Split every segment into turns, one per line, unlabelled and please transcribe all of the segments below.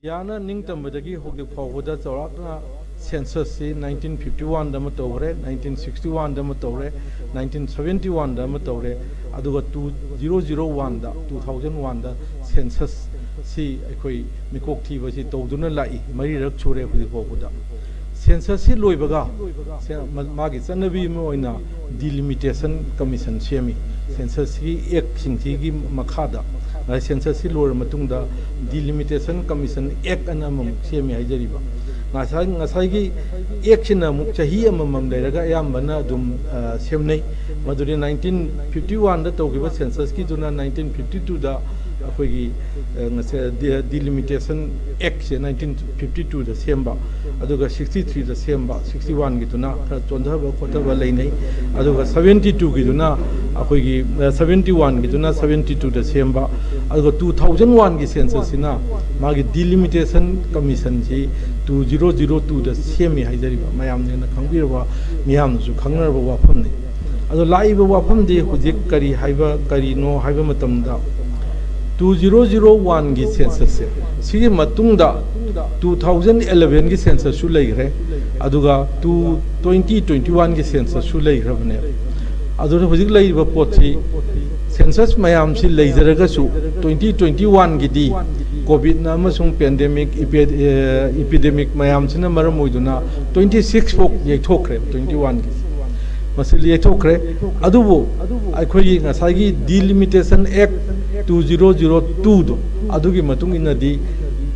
याना निंग तंबदगी होगे फावदा चौराकना सेंसस से 1951 दम तौरे 1961 दम तौरे 1971 दम तौरे अदुगा 2001 दा 2001 दा सेंसस सी अखोई मिकोक थीबसी तौदुना लाई मरी रक छुरे हुदि फावदा सेंसस सी लोइबगा मागी चनबी मोइना डिलिमिटेशन कमीशन सेमी सेंसस की एक सिंथी की मखादा सेंसस सी लोर मतुंगदा डिलिमिटेशन कमीशन एक अनमम semi हाइजरिबा ngasai ek china muk chahi amam leiraga ayambana dum semnai maduri 1951 da tawgiba census ki duna 1952 da akhoi ngase delimitation act se 1952 da semba aduga 63 da semba 61 gi duna khara chondhaba khotaba leinai aduga 72 gi duna akhoi gi 71 gi duna 72 da semba aduga 2001 gi census sina magi delimitation commission ji 2002 da semi haijariba mayam ne khangirwa miyam su khangnarba wafamni ado laiba wafamdi hujik kari haiba kari no haiba matamda 2001 gi census se sigi matungda 2011 gi census su leigre aduga 2021 gi census su leigrabne ado hujik leiba potsi census mayam si leijaraga su 2021 gi di COVID na amasung pandemic epidemic mayam sina maram oiduna 26 fok yaithokre 21 gi masil yaithokre adubo akhoi ngasai gi delimitation act 2002 do adugi matung inadi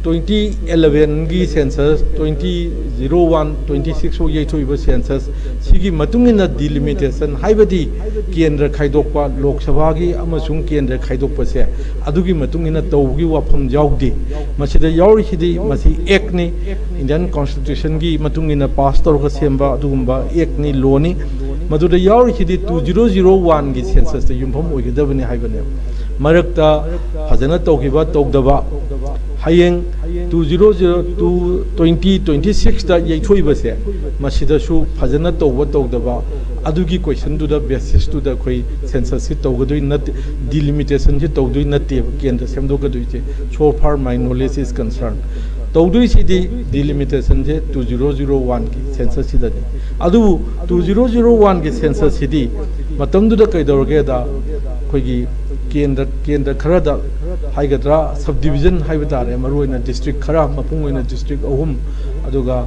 2011 gi census 2001 26 fok yaithoiba census sigi matung ina delimitation haibadi kendra khaidokpa lok sabha gi amasung kendra khaidokpa se adugi matung ina tawgi wafam jaudi masida yauri hidi masi ek ni Indian constitution gi matung ina pass torga semba adugumba ek ni law ni maduda yauri hidi 2001 gi census te yumpham oigedabani haibane marakta fajana tawgiba tawdaba hayeng 2026 da yaithoiba se masida su fajana tawba tawdaba adugi question to the basis to the koi census si tawgadoi not delimitation si tawdoi not kendra semdogadoi che so far my knowledge is concerned tawdoi si di delimitation je 2001 ki census si da adu 2001 ki census si di matam du da kai dorge da koi gi kendra khara da haigadra subdivision haibadare maroina district khara mapungoina district ahum aduga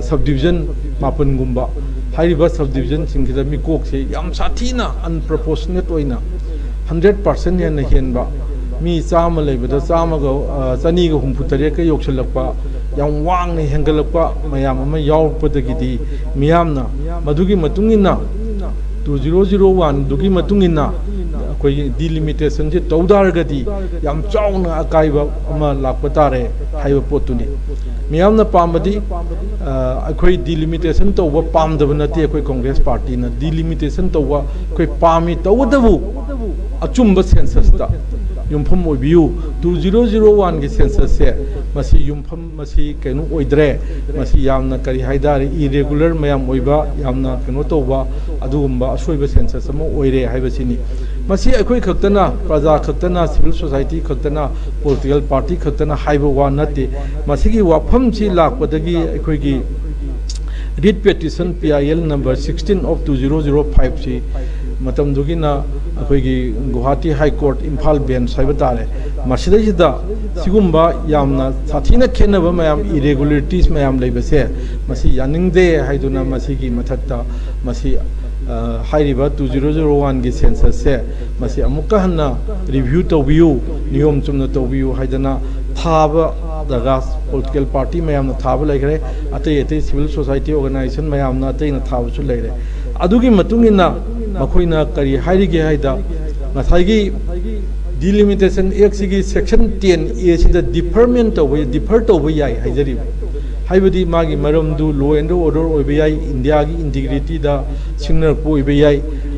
subdivision mapan gumba हाइरिबा subdivision सिंगिदा मिकोक से याम साथीना अनप्रोपोर्शनेट ओइना 100% हेन हेनबा मी चामा लेबदा चामा ग चनी ग हुमफुतरे के योक्सलकपा याम वांगने हेंगलकपा मयाम अमा यावपदगिदी मियामना मधुगी मतुंगिना 2001 दुगी मतुंगिना कोई डिलिमिटेशन से तौदारगदी याम चावना अकाइबा अमा लापतारे हाइबा पोतुनी मियामना पामबदी अखोई डिलिमिटेशन तौबा पामदब नते अखोई कांग्रेस पार्टी ना डिलिमिटेशन तौबा अखोई पामी तौदबु अचुम्बा सेंसस ता युमफम ओबियु 2001 की सेंसस से मसी युमफम मसी केनु ओइद्रे मसी यामना करी हाइदारे इरेगुलर मयाम ओइबा यामना केनु तौबा अदुगुम्बा असोइबा सेंसस अमा ओइरे हाइबसिनी मसी अखोई खक्तना प्रजा खक्तना सिविल सोसाइटी खक्तना पॉलिटिकल पार्टी खक्तना हाइबा वा नते मसीगी वाफम सी लाकपदगी अखोइगी writ petition PIL number 16 of 2005 सी मतम दुगिना अखोइगी Guwahati high court Imphal bench हाइबा तारे मसिदैसिदा सिगुम्बा यामना साथीना खेनबा मयाम इरेगुलरिटीज मयाम लेबसे मसी यानिंगदे हाइदुना मसीगी मथक्ता मसी हाइरिबा 2001 की सेंसस से मसी अमुका हन्ना रिव्यू तौबियु नियम चुमना तौबियु हाइदना थाबा दगा पॉलिटिकल पार्टी मयामना थाबा लेखरे अतै अतै सिविल सोसाइटी ऑर्गेनाइजेशन मयामना अतैना थाबसु लेरे अदुगी मतुंगिना मखोइना करी हाइरिगे हाइदा मसाइगी डिलिमिटेशन एक सिगी सेक्शन 10 ए सिदा डिफरमेंट तौबे डिफर तौबे याई हाइजरी हाइबदी मागी मरमदु लॉ एंड ऑर्डर ओइबे याई इंडिया की इंटीग्रिटी दा सिग्नल को ओइबे याई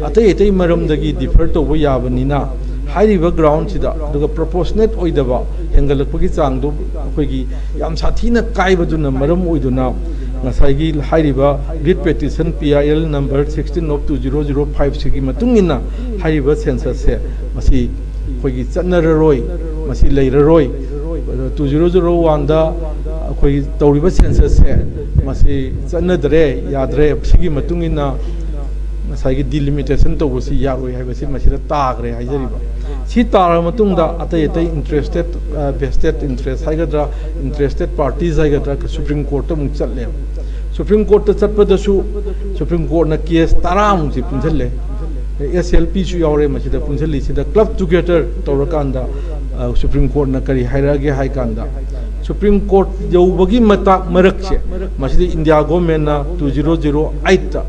अतै अतै मरमदगी डिफर तौबे याबनिना हाइरिबा ग्राउंड सिदा दुगा प्रोपोर्शनेट ओइदबा हेंगलकपगी चांगदो अखोइगी याम साथीना काइबदुना मरम ओइदुना ngasai hairiba writ petition PIL number 16 of 2005 sigi matungina hairiba census se masi khoigi chanararoi masi leiraroi 2001 दा अखोई तौरिबा सेंसस से मसी चन्नदरे यादरे सिगी मतुंगिना साइगी डिलिमिटेशन तो बसी यारोय हाइबसी मसिदा तागरे हाइजरिबा सी तारा मतुंगदा अतै अतै इंटरेस्टेड वेस्टेड इंटरेस्ट हाइगद्रा इंटरेस्टेड पार्टीज हाइगद्रा सुप्रीम कोर्ट त मुक चलले सुप्रीम कोर्ट त चटपदसु सुप्रीम कोर्ट ना केस तारा मुक पुंजले SLP सु यावरे मसिदा पुंजली सिदा क्लब टुगेदर तौरकांदा सुप्रीम कोर्ट ना करी हाइरागे हाइ कांदा सुप्रीम कोर्ट यौबगी मता मरकसे मसिदा इंडिया गवर्नमेंट ना 2008 ता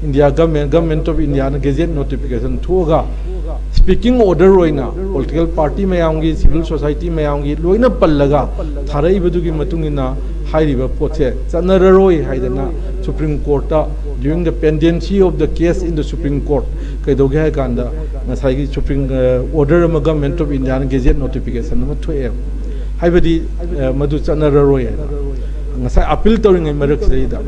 इंडिया गवर्नमेंट ऑफ इंडिया ना गेजेट नोटिफिकेशन थोगा स्पीकिंग ऑर्डर रोइना पॉलिटिकल पार्टी मयांगी सिविल सोसाइटी मयांगी लोइना पल्लगा थारई बदुगी मतुंगिना हाइरिबा पोथे चनररोय हाइदना supreme court during the pendency of the case in the supreme court कइदोगे हाइ कांदा नसाइगी सुप्रीम ऑर्डर अमा गवर्नमेंट ऑफ इंडिया ना गेजेट नोटिफिकेशन अमा थोए हाइबदी मदु चनररोय ngasai appeal tawring marak seida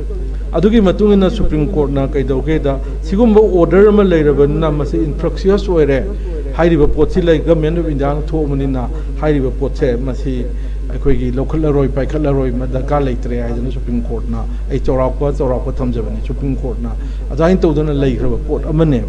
adugi matungina supreme court na kaidoge da sigumba order ma leirabana mase infractious oire hairiba potsi lai government of india na thomanina hairiba potse masi akoigi local roi paikhala roi madaka leitre haidana supreme court na ai chawrakpa thamjabani supreme court na ajain tawdana leigraba pot amane